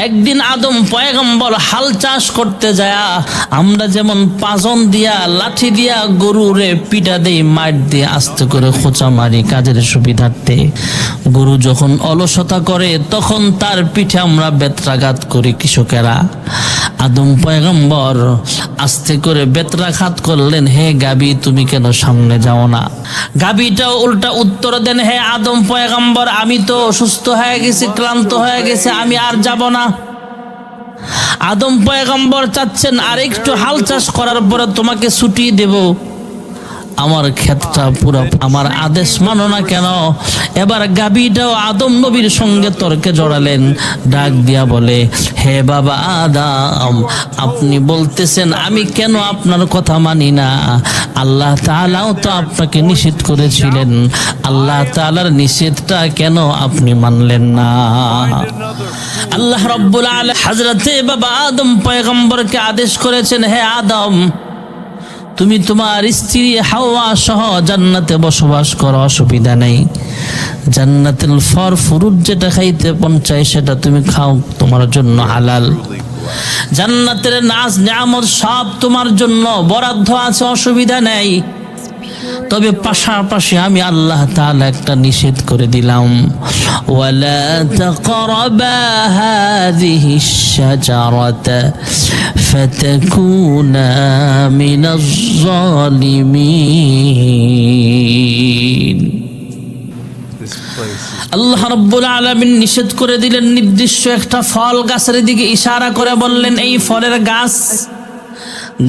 একদিন আদম পয়গম্বর হাল চাষ করতে যায়, আমরা যেমন পাজন দিয়া লাঠি দিয়া গরুরে পিটা দেই, মার দিয়ে আস্তে করে খোঁচা মারি কাজের সুবিধার্থে, গরু যখন অলসতা করে তখন তার পিঠে আমরা বেত্রাঘাত করি কৃষকেরা। আদম পয়গম্বর আস্তে করে বেত্রাঘাত করলেন, হে গাবি তুমি কেন সামনে যাও না? গাবিটাও উল্টা উত্তর দেন, হে আদম পয়গম্বর আমি তো অসুস্থ হয়ে গেছি, ক্লান্ত হয়ে গেছে, আমি আর যাব না। আদম পয়গম্বর চাচ্ছেন আর একটু হাল চাষ করার পরে তোমাকে ছুটি দেব, আমার ক্ষেতটা পুরো, আমার আদেশ মানো না কেন? এবার গাবিটাও আদম নবীর সঙ্গে তর্কে জড়ালেন, ডাক দিয়া বলে, হে বাবা আদম, আপনি বলতেছেন আমি কেন আপনার কথা মানি না? আল্লাহ তাআলাও তো আপনাকে নিষেধ করেছিলেন, আল্লাহ তাআলার নিষেধটা কেন আপনি মানলেন না? আল্লাহ রাব্বুল আলামিন হযরতে বাবা আদম পয়গম্বরকে আদেশ করেছেন, হে আদম তুমি তোমার স্ত্রী হাওয়া সহ জান্নাতে বসবাস করো, অসুবিধা নেই। জান্নাতুল ফল ফুরুত যেটা খাইতে মন চাই সেটা তুমি খাও, তোমার জন্য হালাল। জান্নাতের নাজ নিয়ামত সব তোমার জন্য বরাদ্দ আছে, অসুবিধা নেই। তবে পাশাপাশি আমি আল্লাহ তাআলা একটা নিষেধ করে দিলাম, ওয়ালা তাকরাবা হাযিহিশ শাজারাতা ফাতাকুনা মিনাজ জালিমিন। আল্লাহ রাব্বুল আলামিন নিষেধ করে দিলেন, নির্দিষ্ট একটা ফল গাছের দিকে ইশারা করে বললেন, এই ফলের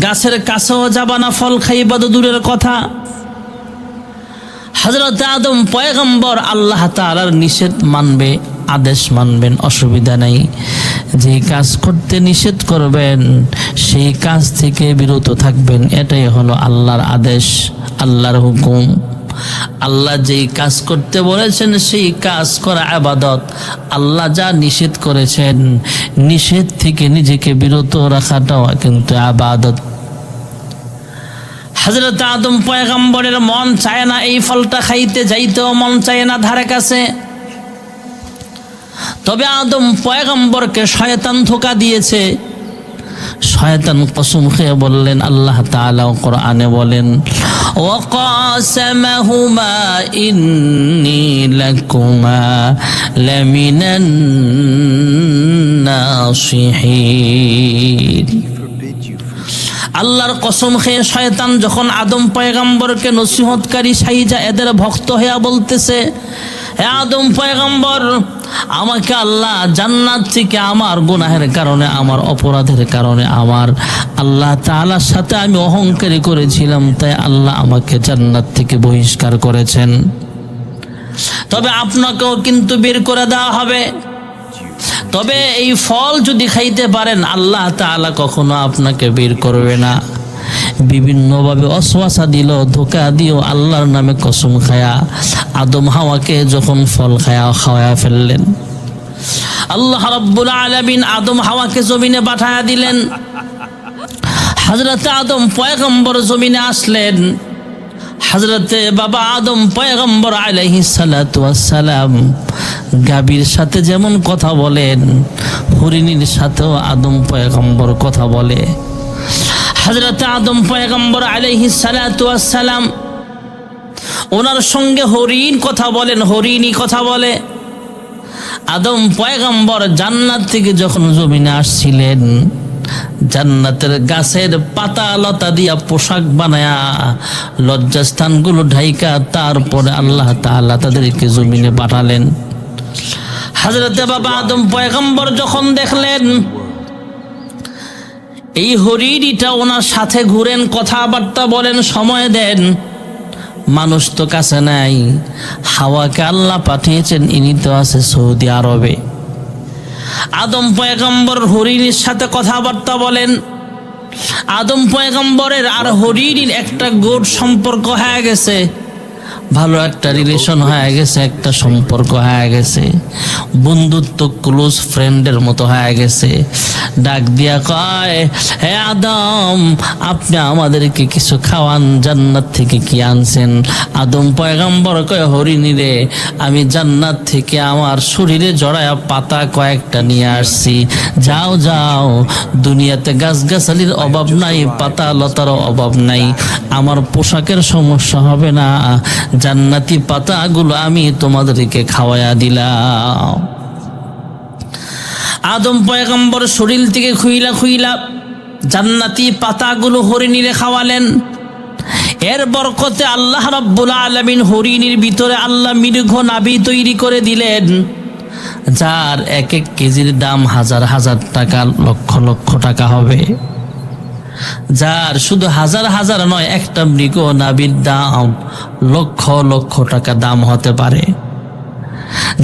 গাছের কাছেও যাবা না, ফল খাইবা তো দূরের কথা। হযরত আদম পয়গম্বর আল্লাহ তাআলার নিষেধ মানবে, আদেশ মানবেন, অসুবিধা নেই। যে কাজ করতে নিষেধ করবেন সেই কাজ থেকে বিরত থাকবেন, এটাই হলো আল্লাহর আদেশ, আল্লাহর হুকুম। আল্লাহ যেই কাজ করতে বলেছেন সেই কাজ করা ইবাদত, আল্লাহ যা নিষেধ করেছেন নিষেধ থেকে নিজেকে বিরত রাখাটাও কিন্তু ইবাদত। হযরত আদম পয়গম্বরের মন চায় না এই ফলটা খাইতে, যাইতেও মন চায় না ধারে কাছে। তবে আদম পয়গম্বরকে শয়তান ধোঁকা দিয়েছে। শয়তান কসম খেয়ে বললেন, আল্লাহ তাআলা কোরআনে বলেন, ওয়াকাসামাহুমা ইন্নী লাকুমা লামিনান নাসিহিন। আল্লাহর কসম খেয়ে শয়তান যখন আদম পয়গম্বরকে নসিহতকারী সাইজা এদের ভক্ত হয়ে বলতেছে, হে আদম পয়গম্বর, আমাকে আল্লাহ জান্নাত থেকে আমার গুনাহের কারণে, আমার অপরাধের কারণে, আমার আল্লাহ তাআলার সাথে আমি অহংকারী করেছিলাম, তাই আল্লাহ আমাকে জান্নাত থেকে বহিষ্কার করেছেন। তবে আপনাকেও কিন্তু বের করে দেওয়া হবে। তবে এই ফল যদি খাইতে পারেন আল্লাহ তাআলা কখনো আপনাকে বের করবে না। বিভিন্নভাবে ওয়াসওয়াসা দিল, ধোঁকা দিও, আল্লাহর নামে কসম খায়া আদম হাওয়াকে যখন ফল খাওয়া ফেললেন, আল্লাহ রাব্বুল আলামিন আদম হাওয়াকে জমিনে পাঠায়া দিলেন। হযরতে আদম পয়গম্বর জমিনে আসলেন। হযরতে বাবা আদম পয়গম্বর আলাইহিস সালাতু ওয়াস সালাম গাভীর সাথে যেমন কথা বলেন, হরিণীর সাথেও আদম পয়গম্বর কথা বলে। হযরতে আদম পয়গম্বর আলাইহিস সালাতু ওয়াস সালাম ওনার সঙ্গে হরিণ কথা বলেন, হরিণী কথা বলে। আদম পয়গম্বর জান্নাত থেকে যখন জমিনে আসছিলেন, জান্নাতের গাছের পাতা লতা দিয়া পোশাক বানায়া লজ্জাস্থানগুলো ঢাইকা তারপরে আল্লাহ তাআলা তাদেরকে জমিনে পাঠালেন। হযরতে বাবা আদম পয়গম্বর যখন দেখলেন এই হরিণীটা ওনার সাথে ঘুরেন, কথাবার্তা বলেন, সময় দেন, মানুষ তো কাছে নাই, হাওয়াকে আল্লাহ পাঠিয়েছেন, ইনি তো আছে সৌদি আরবে। আদম পয়গম্বর হরিণীর সাথে কথাবার্তা বলেন। আদম পয়গম্বরের আর হরিণীর একটা গোট সম্পর্ক হয়ে গেছে। ভালো একটা রিলেশন হয়ে গেছে, একটা সম্পর্ক হয়ে গেছে, বন্ধুত্ব ক্লোজ ফ্রেন্ডের মতো হয়ে গেছে। ডাক দিয়া কয়, হে আদম, আপনি আমাদেরকে কিছু খাওয়ান, জান্নাত থেকে কি আনছেন? আদম পয়গম্বর কয়, হরিণী রে, আমি জান্নাত থেকে আমার শরীরে জড়ায়া পাতা কয়েকটা নিয়ে আসছি। যাও যাও, দুনিয়াতে গাছগাছালির অভাব নাই, পাতা লতারও অভাব নাই, আমার পোশাকের সমস্যা হবে না, জান্নাতি পাতাগুলো আমি তোমাদেরকে খাওয়াইয়া দিলাম। আদম পয়গম্বর শরীর থেকে খুইলা খুইলা জান্নাতি পাতাগুলো হরিণীরে খাওয়ালেন। এর বরকতে আল্লাহ রাব্বুল আলামিন হরিণীর ভিতরে আল্লাহ মৃগ নাভি তৈরি করে দিলেন, যার এক এক কেজির দাম হাজার হাজার টাকা, লক্ষ লক্ষ টাকা হবে। যার শুধু হাজার হাজার নয়, একটা মৃগ নাভির দাম লক্ষ লক্ষ টাকা দাম হতে পারে।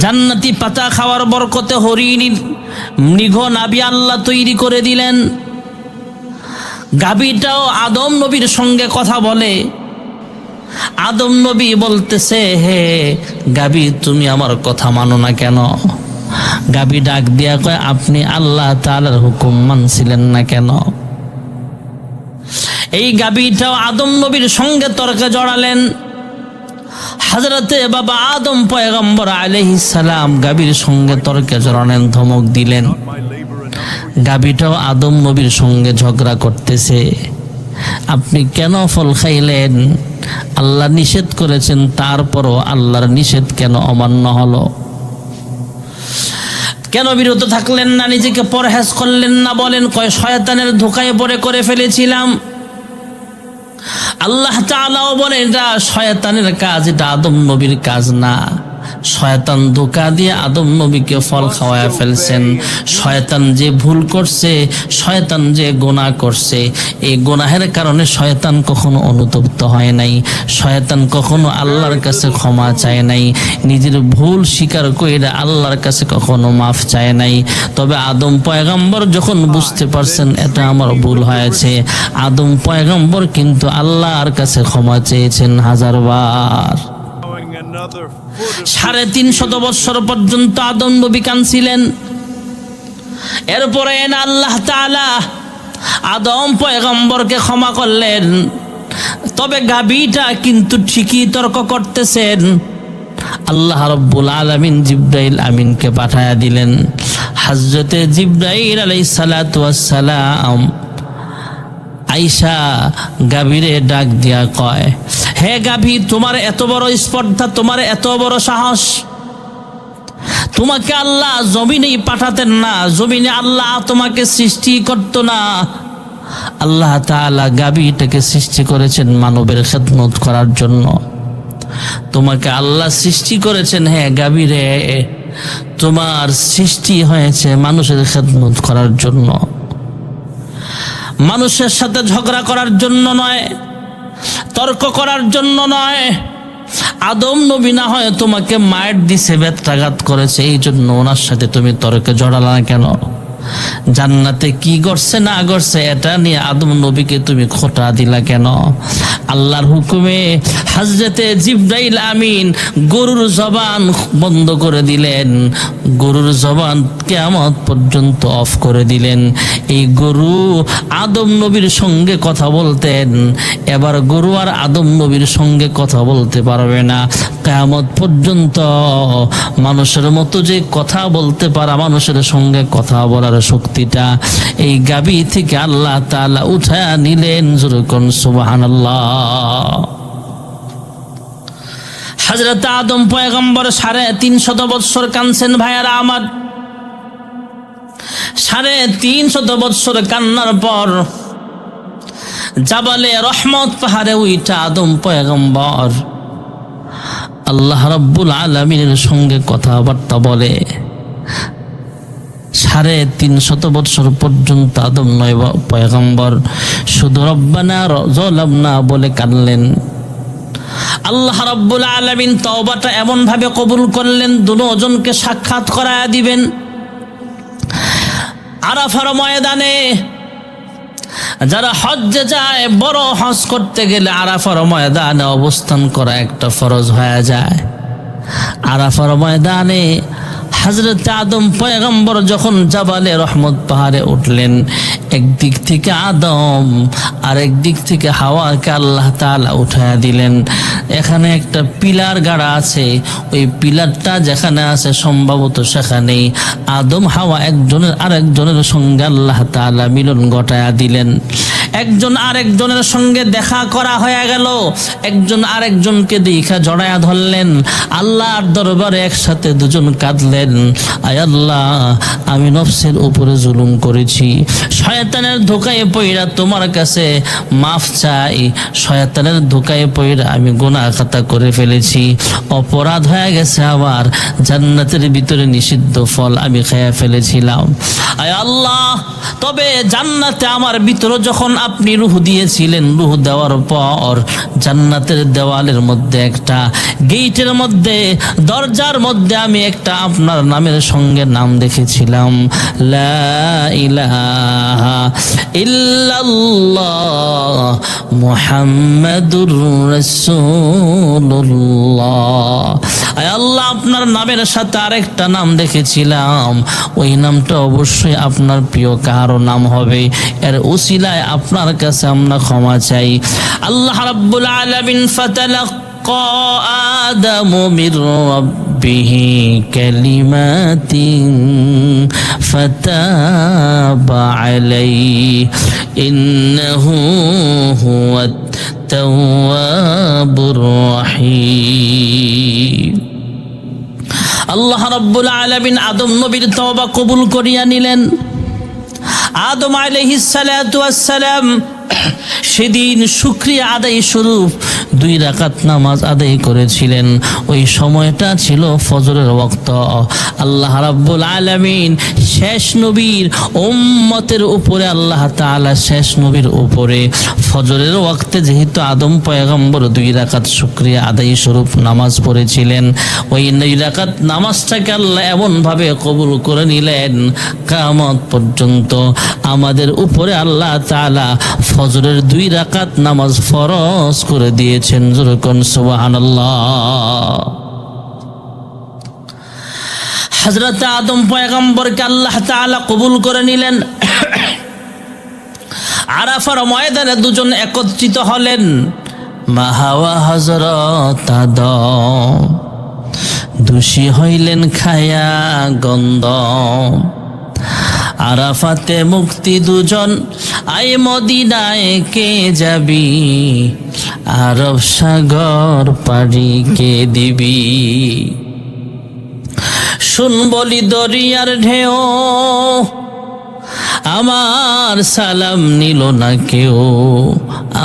জান্নাতি পাতা খাওয়ার বরকতে হরিণীর মৃগ নাভি আল্লাহ তৈরি করে দিলেন। গাভীটাও আদম নবীর সঙ্গে কথা বলে। আদম নবী বলতেছে, হে গাভী, তুমি আমার কথা মানো না কেন? গাভী ডাক দিয়া কয়, আপনি আল্লাহ তাআলার হুকুম মানছিলেন না কেন? এই গাভীটাও আদম নবীর সঙ্গে তর্কে জড়ালেন। হযরতে বাবা আদম পয়গম্বর আলাইহিস সালাম গাভীর সঙ্গে তর্কে জড়ালেন, ধমক দিলেন। গাভীটাও আদম নবীর সঙ্গে ঝগড়া করতেছে, আপনি কেন ফল খাইলেন? আল্লাহ নিষেধ করেছেন, তারপরও আল্লাহর নিষেধ কেন অমান্য হলো? কেন বিরত থাকলেন না? নিজেকে পরহেজ করলেন না? বলেন, কয় শয়তানের ধোঁকায় পড়ে করে ফেলেছিলাম। আল্লাহ তাআলাও বলে, এটা শয়তানের কাজ, এটা আদম নবীর কাজ না। শয়তান ধোঁকা দিয়ে আদম নবীকে ফল খাওয়ায় ফেলছেন। শয়তান যে ভুল করছে, শয়তান যে গুনাহ করছে, এই গুনাহের কারণে শয়তান কখনো অনুতপ্ত হয় নাই, শয়তান কখনো আল্লাহর কাছে ক্ষমা চায় নাই, নিজের ভুল স্বীকার করে আল্লাহর কাছে কখনো মাফ চায় নাই। তবে আদম পয়গম্বর যখন বুঝতে পারছেন এটা আমার ভুল হয়েছে, আদম পয়গম্বর কিন্তু আল্লাহর কাছে ক্ষমা চেয়েছেন হাজারবার। 350 বছর পর্যন্ত আদম নবী কাঁদছিলেন। এরপরে আল্লাহ তাআলা আদম পয়গম্বরকে ক্ষমা করলেন। তবে গাভীটা কিন্তু ঠিকই তর্ক করতেছেন। আল্লাহ রাব্বুল আলামিন জিবরাইল আমিনকে পাঠায়া দিলেন। হযরতে জিবরাইল আলাইহিস সালাতু ওয়াস সালাম আয়েশা গাভীরে ডাক দিয়া কয়, হে গাভী, তোমার এত বড় স্পর্ধা, তোমার এত বড় সাহস, তোমাকে আল্লাহ জমিনেই পাঠাতেন না, জমিনে আল্লাহ তোমাকে সৃষ্টি করতো না। আল্লাহ তাআলা গাভীটাকে সৃষ্টি করেছেন মানবের খেদমত করার জন্য। তোমাকে আল্লাহ সৃষ্টি করেছেন, হ্যাঁ গাভী রে, তোমার সৃষ্টি হয়েছে মানুষের খেদমত করার জন্য, মানুষের সাথে ঝগড়া করার জন্য নয়, তর্ক করার জন্য নয়। আদম নবী না হয় তোমাকে মায়ের দিছে, বেত্রাঘাত করেছে, এই জন্য ওনার সাথে তুমি তর্কে জড়ালা না কেন? জান্নাতে কি করছে না করছে এটা নিয়ে আদম নবীকে তুমি খোঁটা দিলা কেন? আল্লাহর হুকুমে হযরতে জিবরাইল আমিন গরুর জবান বন্ধ করে দিলেন, গরুর জবান কিয়ামত পর্যন্ত অফ করে দিলেন। এই গরু আদম নবীর সঙ্গে কথা বলতেন, এবার গরু আর আদম নবীর সঙ্গে কথা বলতে পারবে না। কিয়ামত পর্যন্ত মানুষের মতো যে কথা বলতে পারা, মানুষের সঙ্গে কথা বলার শক্তিটা এই গাভী থেকে আল্লাহ তাআলা উঠায়া নিলেন। যেরকম সুবহানাল্লাহ। হযরত আদম পয়গম্বর 350 বছর কাঁদছেন। ভাইয়ারা আমার, 350 বছর কান্নার পর জাবালে রহমত পাহাড়ে উঠা আদম পয়গম্বর আল্লাহ রাব্বুল আলামিনের সঙ্গে কথাবার্তা বলে। 350 বছর পর্যন্ত আদম পয়গম্বর শুধু রব্বানা যালামনা বলে কাঁদলেন। আল্লাহ রাব্বুল আলামিন তওবাটা এমন ভাবে কবুল করলেন, দুজনকে সাক্ষাৎ করায়া দিবেন। আরাফার ময়দানে যারা হজ্জে যায়, বড় হজ করতে গেলে আরাফার ময়দানে অবস্থান করা একটা ফরজ হয়ে যায়। আরাফার ময়দানে হযরত আদম পয়গম্বর যখন জাবালে রহমত পাহাড়ে উঠলেন, একদিক থেকে আদম আর একদিক থেকে হাওয়াকে আল্লাহ তাআলা উঠায়া দিলেন। এখানে একটা পিলার গাড়া আছে, ওই পিলারটা যেখানে আছে সম্ভবত সেখানেই আদম হাওয়া একজনের আরেকজনের সঙ্গে আল্লাহ তাআলা মিলন ঘটায়া দিলেন। একজন আরেকজনের সঙ্গে দেখা করা হয়ে গেল, একজন আরেকজনকে দেখা জড়ায়া ধরলেন, আল্লাহর দরবারে একসাথে দুজন কাঁদলেন, আয় আল্লাহ, আমি নফসের উপরে জুলুম করেছি, শয়তানের ধোকায় পইড়া তোমার কাছে মাফ চাই, শয়তানের ধোকায় পইড়া আমি গুনাহ খাতা করে ফেলেছি, অপরাধ হয়ে গেছে, আবার জান্নাতের ভিতরে নিষিদ্ধ ফল আমি খেয়ে ফেলেছিলাম, আয় আল্লাহ, তবে জান্নাতে আমার ভিতরে যখন আপনি রূহ দিয়েছিলেন, রূহ দেওয়ার পর জান্নাতের দেওয়ালের মধ্যে একটা গেটের মধ্যে দরজার মধ্যে আমি একটা আপনার নামের সঙ্গে নাম দেখেছিলাম, লা ইলাহা ইল্লাল্লাহ মুহাম্মাদুর রাসূলুল্লাহ। আয় আল্লাহ, আপনার নামের সাথে আরেকটা নাম দেখেছিলাম, ওই নামটা অবশ্যই আপনার প্রিয় কারো নাম হবে, এর উসিলায় আপনার কাছে আমরা ক্ষমা চাই। আল্লাহ রাব্বুল আলামিন ফাতালাক্কা আদম মির রাব্বিহি কালিমাতিন ফাতাবা আলাইহি ইন্নাহু হুয়াত তাওয়াবুর রহিম। আল্লাহ রাব্বুল আলামিন আদম নবীর তওবা কবুল করিয়া নিলেন। আদম আলাইহিস সালাতু ওয়াস সালাম সেদিন শুকরিয়া আদায় স্বরূপ 2 রাকাত নামাজ আদায় করেছিলেন। ওই সময়টা ছিল ফজরের ওয়াক্ত। আল্লাহ রাব্বুল আলামিন শেষ নবীর উম্মতের উপরে, আল্লাহ তাআলা শেষ নবীর উপরে ফজরের ওয়াক্তে যেহেতু আদম পয়গম্বর 2 রাকাত শুকরিয়া আদায় স্বরূপ নামাজ পড়েছিলেন, ওই 2 রাকাত নামাজটাকে আল্লাহ এমন ভাবে কবুল করে নিলেন, কিয়ামত পর্যন্ত আমাদের উপরে আল্লাহ তাআলা ফজরের 2 রাকাত নামাজ ফরজ করে দিয়েছেন। জোরে কোন সুবহানাল্লাহ। হযরত আদম পয়গম্বরকে আল্লাহ তাআলা কবুল করে নিলেন। আরাফার ময়দানে দুজন একত্রিত হলেন, মা হাওয়া হযরত আদম, দোষী হইলেন খায়া গন্ধ। আরাফাতে মুক্তি দুজন, আই মদিনায় কে যাবি, আরব সাগর পাড়ি কে দিবি। শুন বলি দরিয়ার ঢেউ, আমার সালাম নিল না কেউ,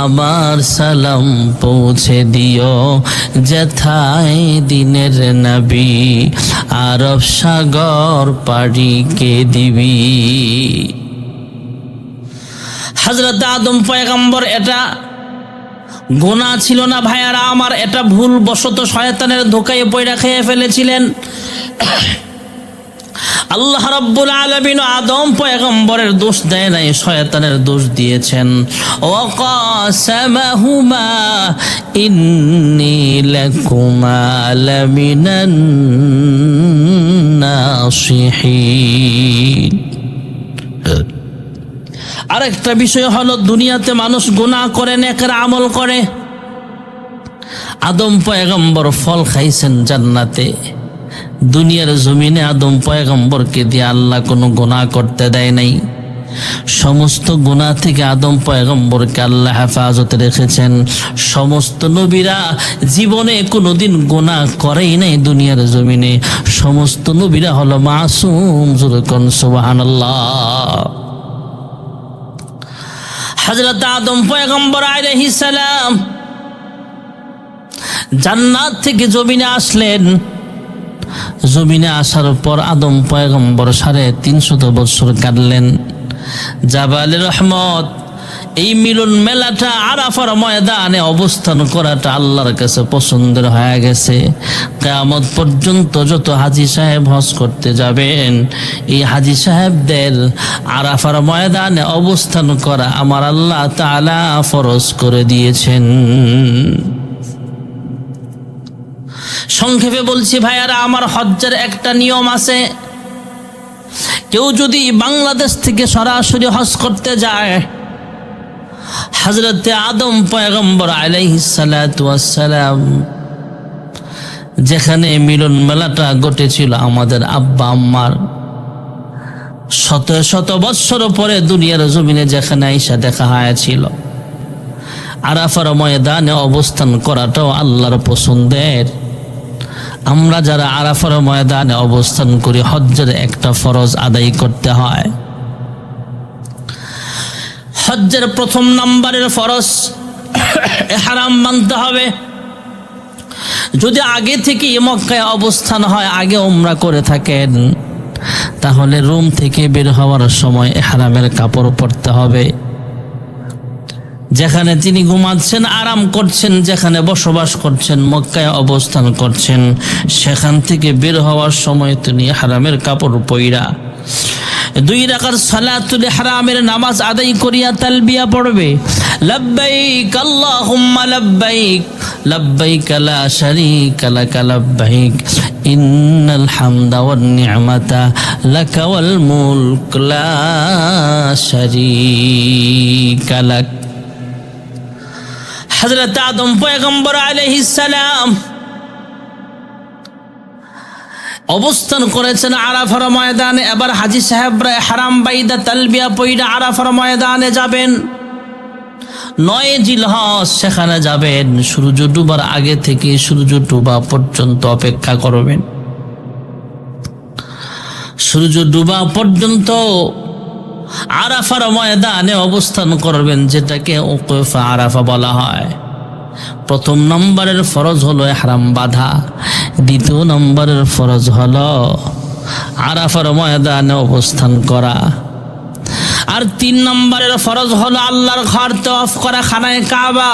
আমার সালাম পৌঁছে দিও যেথায় দিনের নবী, আরব সাগর পাড়ি কে দিবি। হযরত আদম পয়গম্বর এটা গুনাহ ছিল না ভাইয়ারা আমার, এটা ভুল বশত শয়তানের ধোকায় পয়ড়া খেয়ে ফেলেছিলেন। আল্লাহ রাব্বুল আলামিন আদম পয়গম্বরের দোষ দেয় নাই, শয়তানের দোষ দিয়েছেন। ওয়াকাসামাহুমা ইন্নী লাকুমা লামিনান নাসিহিন। আরেকটা বিষয় হলো, দুনিয়াতে মানুষ গুনাহ করে, নেকের আমল করে। আদম পয়গম্বর ফল খাইছেন জান্নাতে, দুনিয়ার জমিনে আদম পয়গম্বরকে দিয়ে আল্লাহ কোনো গুনাহ করতে দেয় নাই। সমস্ত গুনাহ থেকে আদম পয়গম্বরকে আল্লাহ হেফাজতে রেখেছেন। সমস্ত নবীরা জীবনে কোনোদিন গুনাহ করেই নাই দুনিয়ার জমিনে, সমস্ত নবীরা হলো মাসুম। জোরে কোন সুবহানাল্লাহ। হযরত আদম পয়গম্বর আলাইহিস সালাম জান্নাত থেকে জমিনে আসলেন। জমিনে আসার পর আদম পয়গম্বর 350 বছর কাটলেন। জাবালে রহমত এই মিলন মেলাটা আরাফার ময়দানে অবস্থান করাটা আল্লাহর কাছে পছন্দের হয়ে গেছে। কিয়ামত পর্যন্ত যত হাজী সাহেব হজ করতে যাবেন, এই হাজী সাহেবদের আরাফার ময়দানে অবস্থান করা আমার আল্লাহ তাআলা ফরজ করে দিয়েছেন। সংক্ষেপে বলছি ভাইয়ারা, আমার হজ্জের একটা নিয়ম আছে। কেউ যদি বাংলাদেশ থেকে সরাসরি হজ করতে যায়, হযরতে আদম পয়গম্বর আলাইহিস সালাতু ওয়াস সালাম যেখানে মিলন মেলাটা ঘটেছিল আমাদের আব্বা আম্মার শত শত বৎসর পরে দুনিয়ার জমিনে যেখানে আইসা দেখা হয়েছিল, আরাফার ময়দানে অবস্থান করাটাও আল্লাহর পছন্দের। আমরা যারা আরাফার ময়দানে অবস্থান করি, হজ্জের একটা ফরজ আদায় করতে হয়। হজ্জের প্রথম নম্বরের ফরজ ইহরাম বাঁধতে হবে। যদি আগে থেকে মক্কায় অবস্থান হয়, আগে উমরা করে থাকেন, তাহলে রুম থেকে বের হওয়ার সময় ইহরামের কাপড় পরতে হবে। যেখানে তিনি ঘুমাচ্ছেন, আরাম করছেন, যেখানে বসবাস করছেন, মক্কায় অবস্থান করছেন, সেখান থেকে বের হওয়ার সময় তিনি ইহরামের কাপড় পইরা 2 রাকাত সালাতুল ইহরামের নামাজ আদায় করিয়া তালবিয়া পড়বে, লাব্বাইক আল্লাহুম্মা লাব্বাইক লাব্বাইক লা শারীকা লাক লাব্বাইক ইন্নাল হামদা ওয়ান নি'মাতা লাকা ওয়াল মুলক লা শারীকা লাক। হযরত আদম পয়গম্বর আলাইহিস সালাম অবস্থান করেছেন আরাফার ময়দানে। এবার হাজী সাহেবরা ইহরাম বাইদা তালবিয়া পইরা আরাফার ময়দানে যাবেন। 9 জিলহজ সেখানে যাবেন। সূর্য ডুবার আগে থেকে সূর্য ডুবা পর্যন্ত অপেক্ষা করবেন। সূর্য ডুবা পর্যন্ত আরাফার ময়দানে অবস্থান করবেন, যেটাকে ওকুফা আরাফা বলা হয়। প্রথম নম্বরের ফরজ হলো ইহরাম বাঁধা। দ্বিতীয় নম্বরের ফরজ হলো আরাফার ময়দানে অবস্থান করা। আর 3 নম্বরের ফরজ হলো আল্লাহর ঘর তওয়াফ করা, খানায়ে কাবা।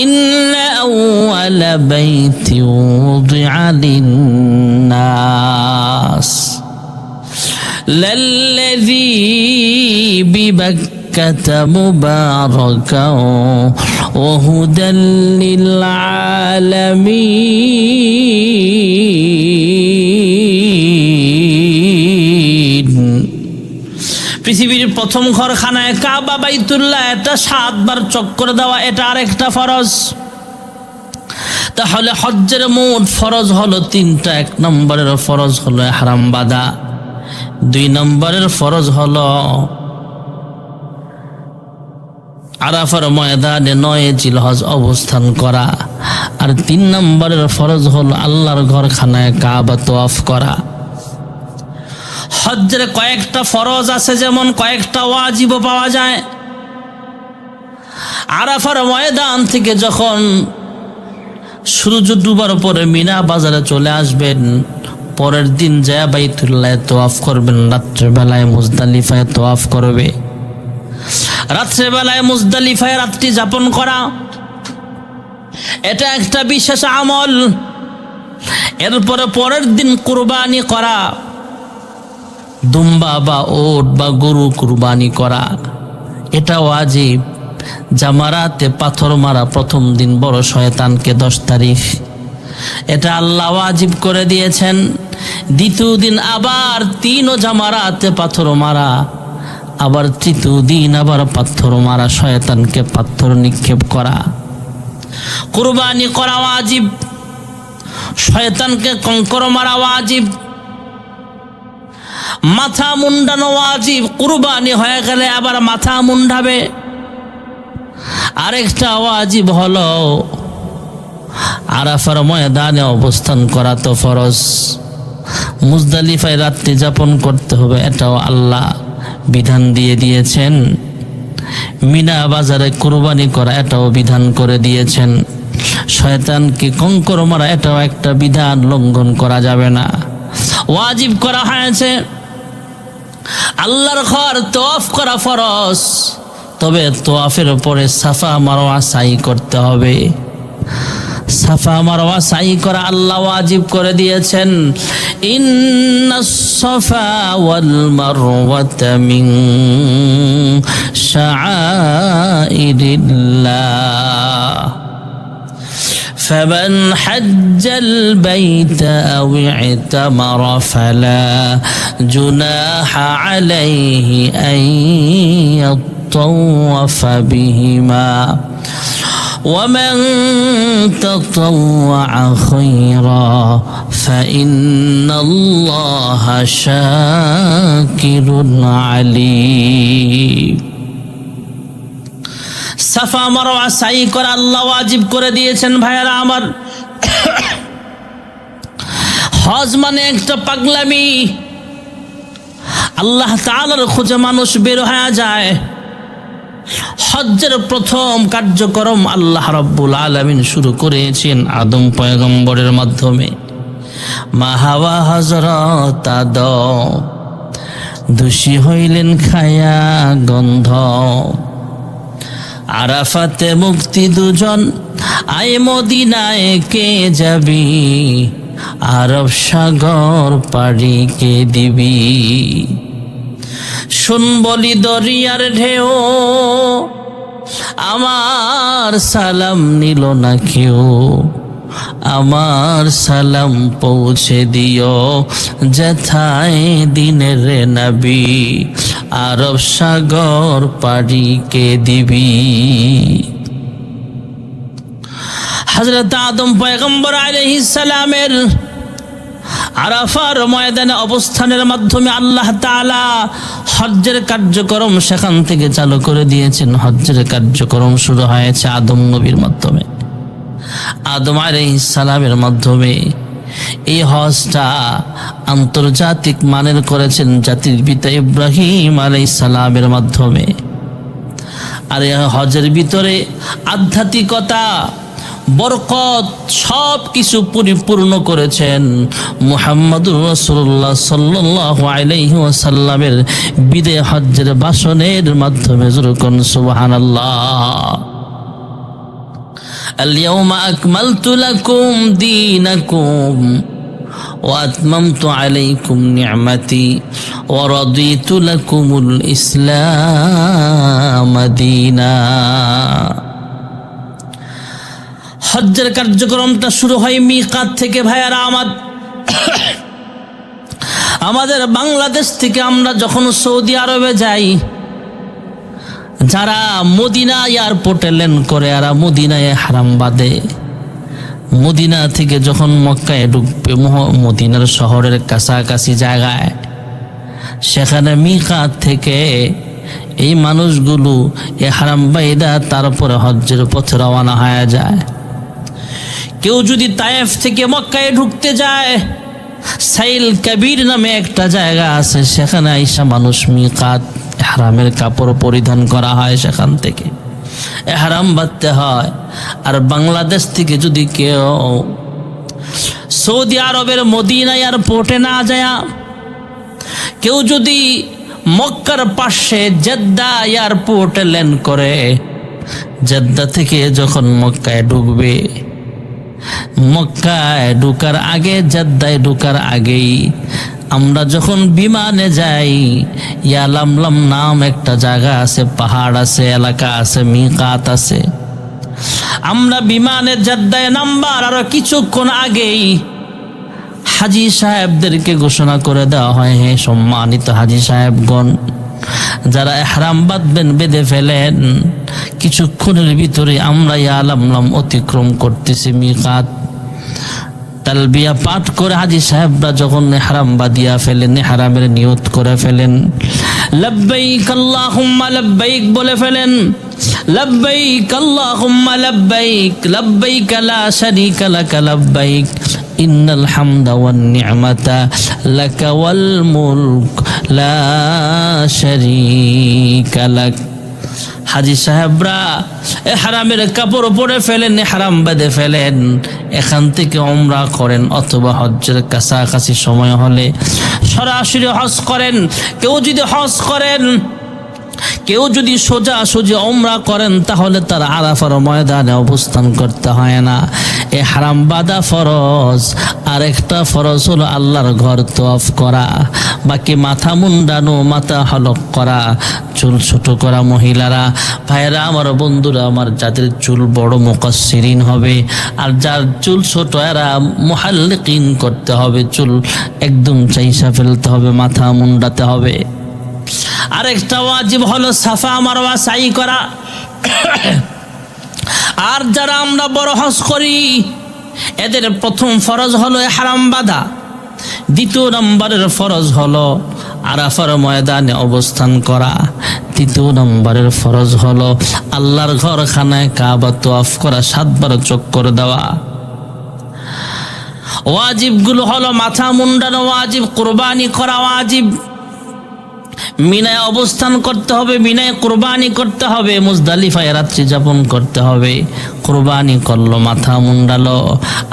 ইন্না আউয়ালা বাইতি উযিআ লিন-নাস লাল্লাযী বিবাক্কাতা মুবারাকাও ওয়া হুদাল লিল আলামিন। পৃথিবীর প্রথম ঘর খানায়ে কাবা বাইতুল্লাহ, এটা 7 বার চক্কর দেওয়া, এটা আরেকটা ফরজ। তাহলে হজ্জের মোট ফরজ হলো 3টা। 1 নম্বরের ফরজ হলো ইহরাম বাঁধা। 2 নম্বরের ফরজ হলো আরাফার ময়দানে 9 জিলহজ অবস্থান করা। আর 3 নম্বরের ফরজ হলো আল্লাহর ঘর খানায়ে কাবা তওয়াফ করা। হজ্জের কয়েকটা ফরজ আছে, যেমন কয়েকটা ওয়াজিবও পাওয়া যায়। আরাফার ময়দান থেকে যখন সূর্য ডুবার পরে মিনা বাজারে চলে আসবেন, পরের দিন যায় বাইতুল্লাহ তওয়াফ করবেন। রাত্রেবেলায় মুজদালিফায় তওয়াফ করবে। রাত্রেবেলায় মুজদালিফায় রাত্রি যাপন করা, এটা একটা বিশেষ আমল। এরপরে পরের দিন কুরবানি করা, দুম্বা বা ওট বা গরু কুরবানি করা, এটা ওয়াজিব। জামারাতে পাথর মারা প্রথম দিন বড় শয়তানকে 10 তারিখ, এটা আল্লাহ ওয়াজিব করে দিয়েছেন। দ্বিতীয় দিন আবার 3 জামারাতে পাথর মারা, আবার তৃতীয় দিন আবার পাথর মারা, শয়তানকে পাথর নিক্ষেপ করা। কুরবানি করা ওয়াজিব, শয়তানকে কঙ্কর মারা ওয়াজিব, মাথা মুন্ডানো ওয়াজিব। কুরবানি হয়ে গেলে আবার মাথা মুন্ডাবে। আরেকটা ওয়াজিব হলো আরাফার ময়দানে অবস্থান করা তো ফরজ। মুজদালিফায় রাত্রি যাপন করতে হবে, এটাও আল্লাহ বিধান দিয়ে দিয়েছেন। মিনা বাজারে কুরবানি করা, এটাও বিধান করে দিয়েছেন। শয়তানকে কঙ্কর মারা, এটাও একটা বিধান, লঙ্ঘন করা যাবে না, ওয়াজিব করা হয়েছে। আল্লাহর ঘর তওয়াফ করা ফরজ, তবে তোয়াফের পরে সাফা মারওয়া সাই করতে হবে। সাফা মারওয়া সাই করা আল্লাহ ওয়াজিব করে দিয়েছেন। ইন্নাস সাফা ওয়াল মারওয়াতা মিন শাআইরিল্লাহ فمن حج البيت أو اعتمر فلا جناح عليه أن يطوف بهما ومن تطوع خيرا فإن الله شاكر عليم। সাফা মারওয়া সাই করা আল্লাহ ওয়াজিব করে দিয়েছেন ভাইয়ারা আমার। হজ মানে একটা পাগলামি। আল্লাহ তাআলার খোঁজে মানুষ বের হয়ে যায়। হজ্জের প্রথম কার্যক্রম আল্লাহ রাব্বুল আলামিন শুরু করেছেন আদম পয়গম্বরের মাধ্যমে। মা হাওয়া হযরত আদম দোষী হইলেন খায়া গন্ধ। আরাফাতে মুক্তি দুজন, আয় মদিনায় কে যাবি, আরব সাগর পাড়ি কে দিবি। শুন বলি দরিয়ার ঢেউ, আমার সালাম নিল না কেউ। আমার সালাম পৌঁছে দিও যেথায় দিনের নবী, আরব সাগর পাড়ি কে দিবি। হযরত আদম পয়গম্বর আলাইহিস সালামের আরাফার ময়দানে অবস্থানের মাধ্যমে আল্লাহ তাআলা হজ্জের কার্যক্রম সেখান থেকে চালু করে দিয়েছেন। হজ্জের কার্যক্রম শুরু হয়েছে আদম নবীর মাধ্যমে। আদম আলাইহিস সালামের মাধ্যমে এই হজটা আন্তর্জাতিক মানের করেছেন জাতির পিতা ইব্রাহিম আলাইহিস সালামের মাধ্যমে। আর এই হজের ভিতরে আধ্যাত্মিকতা, বরকত সব কিছু পরিপূর্ণ করেছেন মুহাম্মদুর রাসূলুল্লাহ সাল্লাল্লাহু আলাইহি ওয়াসাল্লামের বিদায় হজ্জের ভাষণের মাধ্যমে। যুরকুন সুবহানাল্লাহ। اليوم أكملت لكم دينكم وأتممت عليكم نعمتي ورضيت لكم الإسلام دينا। হজ্জের কার্যক্রমটা শুরু হয় মিকাত থেকে ভাইয়ারা আমার। আমাদের বাংলাদেশ থেকে আমরা যখন সৌদি আরবে যাই, যারা মদিনা এয়ারপোর্টে ল্যান্ড করে আর মদিনায় হারাম বাঁধে, মদিনা থেকে যখন মক্কায় ঢুকবে, মদিনার শহরের কাছাকাছি জায়গায়, সেখানে মিকাত থেকে এই মানুষগুলো এ হারাম বাইদা তারপরে হজ্জের পথে রওনা হয়ে যায়। কেউ যদি তায়েফ থেকে মক্কায় ঢুকতে যায়, সাইল কাবির নামে একটা জায়গা আছে, সেখানে আইসা মানুষ মিকাত ইহরামের কাপড় পরিধান করা হয়, সেখান থেকে ইহরাম বাঁধতে হয়। আর বাংলাদেশ থেকে যদি কেউ সৌদি আরবের মদিনা এয়ারপোর্টে না যায়, কেউ যদি মক্কার পাশে জেদ্দা এয়ারপোর্টে ল্যান্ড করে, জেদ্দা থেকে যখন মক্কায় ঢুকবে, মক্কায় ঢুকার আগে, জেদ্দায় ঢুকার আগেই আমরা যখন বিমানে যাই, ইয়ালামলাম নাম একটা জায়গা আছে, পাহাড় আছে, এলাকা আছে, মিকাত আছে। আমরা বিমানে জেদ্দায় নামবার আরো কিছুক্ষণ আগেই হাজী সাহেবদেরকে ঘোষণা করে দেওয়া হয়, হে সম্মানিত হাজী সাহেবগণ, যারা ইহরাম বাঁধবেন বেঁধে ফেলেন, কিছুক্ষণের ভিতরে আমরা ইয়ালামলাম অতিক্রম করতেছি মিকাত। তালবিয়া পাঠ করে হাজী সাহেবরা যখন ইহরাম বাঁধিয়া ফেলেন, ইহরামের নিয়ত করে ফেলেন, লব্বাইক আল্লাহুম্মা লব্বাইক বলে ফেলেন, লব্বাইক আল্লাহুম্মা লব্বাইক, লব্বাইক লা শারীকা লাক লব্বাইক, ইন্নাল হামদা ওয়ান নি'মাতা লাকা ওয়াল মুলক লা শারীকা লাক। হাজী সাহেবরা ইহরামের কাপড় পরে ফেলেন, ইহরাম বেঁধে ফেলেন, এখান থেকে উমরা করেন, অথবা হজ্জের কাছাকাছি সময় হলে সরাসরি হজ করেন। কেউ যদি হজ করেন কেউ যদি সোজাসুজি উমরা করেন তাহলে তার আরাফার ময়দানে অবস্থান করতে হয় না। এ হারাম বাঁধা ফরজ। আরেকটা ফরজ হলো আল্লাহর ঘর তওয়াফ করা, বাকি মাথা মুন্ডানো, মাথা হলক করা, চুল ছোট করা মহিলারা। ভাইয়েরা আমার, বন্ধুরা আমার, যাদের চুল বড় মুকাসসিরিন হবে, আর যার চুল ছোট এরা মুহাল্লিকিন করতে হবে, চুল একদম চাইসা ফেলতে হবে, মাথা মুন্ডাতে হবে। আরেকটা ওয়াজিব হলো সাফা মারওয়া সাই করা। আর যারা আমরা বড় হজ করি এদের প্রথম ফরজ হলো ইহরাম বাঁধা, দ্বিতীয় নম্বরের ফরজ হলো আরাফার ময়দানে অবস্থান করা, তৃতীয় নম্বরের ফরজ হলো আল্লাহর ঘর খানায় কাবা তওয়াফ করা, 7 বার চক্কর দেওয়া। ওয়াজিবগুলো হলো মাথা মুন্ডানো ওয়াজিব, কুরবানি করা ওয়াজিব, মিনায় অবস্থান করতে হবে, মিনায় কুরবানি করতে হবে, মুজদালিফায় রাত্রি যাপন করতে হবে। কুরবানি করলো, মাথা মুন্ডালো,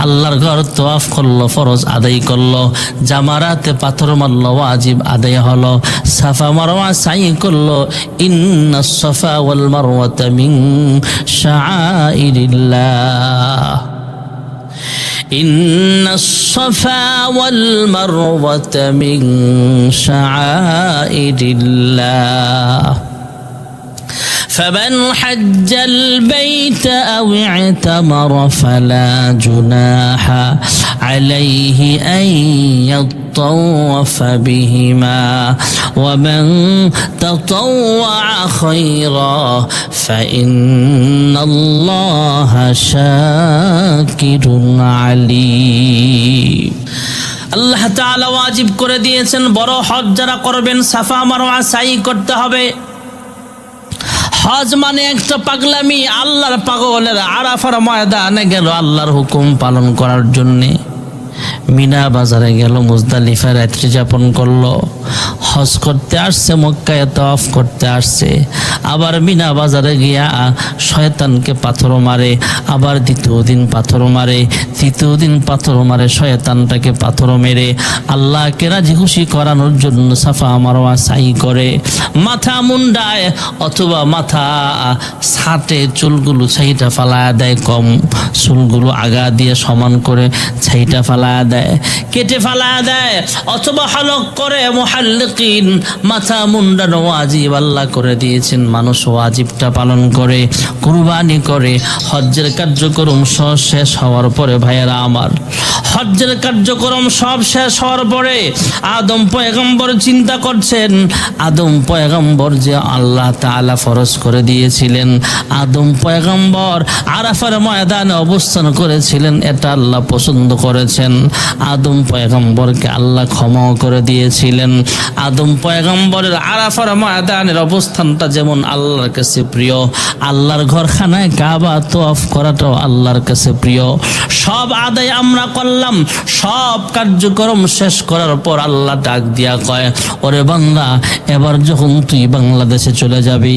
আল্লাহর ঘর তওয়াফ করলো, ফরজ আদায় করলো, জামারাতে পাথর মারলো, ওয়াজিব আদায় হলো, সাফা মারওয়া সাই করলো। ইন্নাস সাফা ওয়াল মারওয়াতা মিন শাআইরিল্লাহ, إن الصفا والمروة من شعائر الله فمن حج البيت أو اعتمر فلا جناح عليه أن يطوف بهما ومن تطوع خيرا فإن الله شاكر عليم। আল্লাহ তাআলা ওয়াজিব করে দিয়েছেন বড় হজ যারা করবেন সাফা মারওয়া সাই করতে হবে। হজ মানে একটা পাগলামি। আল্লাহর পাগলের আরাফার ময়দানে গেল আল্লাহর হুকুম পালন করার জন্যে, মিনা বাজারে গেল, মুজদালিফায় রাত্রি যাপন করলো, হজ করতে আসছে, মক্কায় তওয়াফ করতে আসছে, আবার মিনা বাজারে গিয়া শয়তানকে পাথর মারে, আবার দ্বিতীয় দিন পাথর মারে, তৃতীয় দিন পাথর মারে, শয়তানটাকে পাথর মেরে আল্লাহকে রাজি খুশি করানোর জন্য সাফা মারওয়া সাই করে, মাথা মুন্ডায় অথবা মাথা ছাটে, চুলগুলো ছাইটা ফালায়া দেয়, কম চুলগুলো আগা দিয়ে সমান করে ছাইটা ফালায়া দেয়, কেটে ফালায়া দেয়, অথবা হলক করে। মুহাল্লিকিন, মাথা মুন্ডানো ওয়াজিব আল্লাহ করে দিয়েছেন, মানুষ ওয়াজিবটা পালন করে, কুরবানি করে। হজ্জের কার্যক্রম সব শেষ হওয়ার পরে ভাইয়েরা আমার, হজ্জের কার্যক্রম সব শেষ হওয়ার পরে আদম পয়গম্বর চিন্তা করছেন, আদম পয়গম্বর যে আল্লাহ তাআলা ফরজ করে দিয়েছিলেন, আদম পয়গম্বর আরাফার ময়দানে অবস্থান করেছিলেন, এটা আল্লাহ পছন্দ করেছেন। আদম পয়গম্বরকে আল্লাহ ক্ষমাও করে দিয়েছিলেন। আদম পয়গম্বরের আরাফার ময়দানের অবস্থানটা যেমন আল্লাহর কাছে প্রিয়, আল্লাহর ঘরখানায় কাবা তওয়াফ করাটাও আল্লাহর কাছে প্রিয়। সব আদায় আমরা করলাম, সব কার্যক্রম শেষ করার পর আল্লাহ ডাক দিয়া কয়, ওরে বান্দা, এবার যখন তুই বাংলাদেশে চলে যাবি,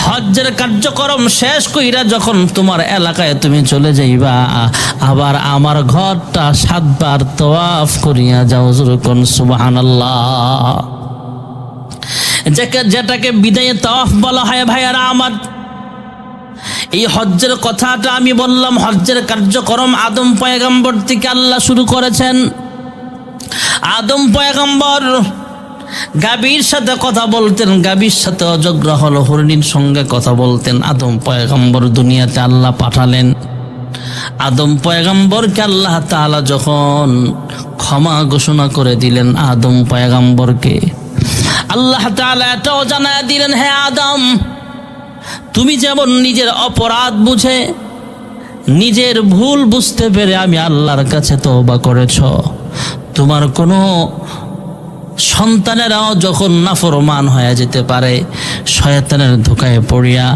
হজ্জের কার্যক্রম শেষ কইরা যখন তোমার এলাকায় তুমি চলে যাইবা, আবার আমার ঘরটা 7 বার তওয়াফ করিয়া যাও। যখন সুবহানাল্লাহ, যেটাকে বিদায়ে তওয়াফ বলা হয় ভাইয়ারা আমার। এই হজ্জের কথাটা আমি বললাম, হজ্জের কার্যক্রম আদম পয়গম্বর থেকে আল্লাহ শুরু করেছেন। আদম পয়গম্বর গাভীর সাথে কথা বলতেন, গাভীর সাথে অযোগ্য হলো হরিণীর সঙ্গে কথা বলতেন। আদম পয়গম্বর দুনিয়াতে আল্লাহ পাঠালেন। আদম পয়গম্বরকে আল্লাহ তাআলা যখন ক্ষমা ঘোষণা করে দিলেন, আদম পয়গম্বরকে আল্লাহ তাআলা এটাও জানায় দিলেন, হে আদম, তুমি যেমন নিজের অপরাধ বুঝে, নিজের ভুল বুঝতে পেরে আমি আল্লাহর কাছে তওবা করেছ, তোমার কোনো সন্তানেরাও যখন নাফরমান হয়ে যেতে পারে, শয়তানের ধোকায় পড়িয়া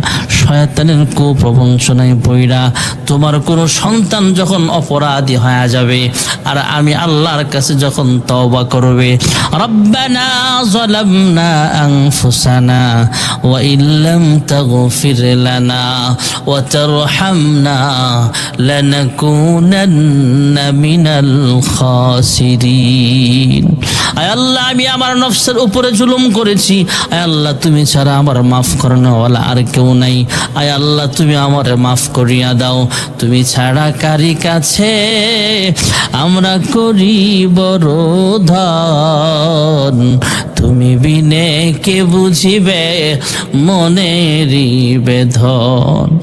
শয়তানের কুপ্রবঞ্চনায় পইড়া তোমার কোনো সন্তান যখন অপরাধী হয়ে যাবে আর আমি আল্লাহর কাছে যখন তওবা করবে, রব্বানা যালামনা আনফুসানা ওয়া ইল্লাম তাগফির লানা ওয়া তারহামনা লানাকুনান্না মিনাল খাসিরিন। আয় আল্লাহ, আমি আমার নফসের উপরে জুলুম করেছি। আয় আল্লাহ, তুমি ছাড়া আমার মাফ করানোওয়ালা আর কেউ নাই। আয় আল্লাহ, তুমি আমার মাফ করিয়া দাও। তুমি ছাড়া কারি কাছে আমরা করি বড় ধন, তুমি বিনে কে বুঝিবে মনেরই বেদন।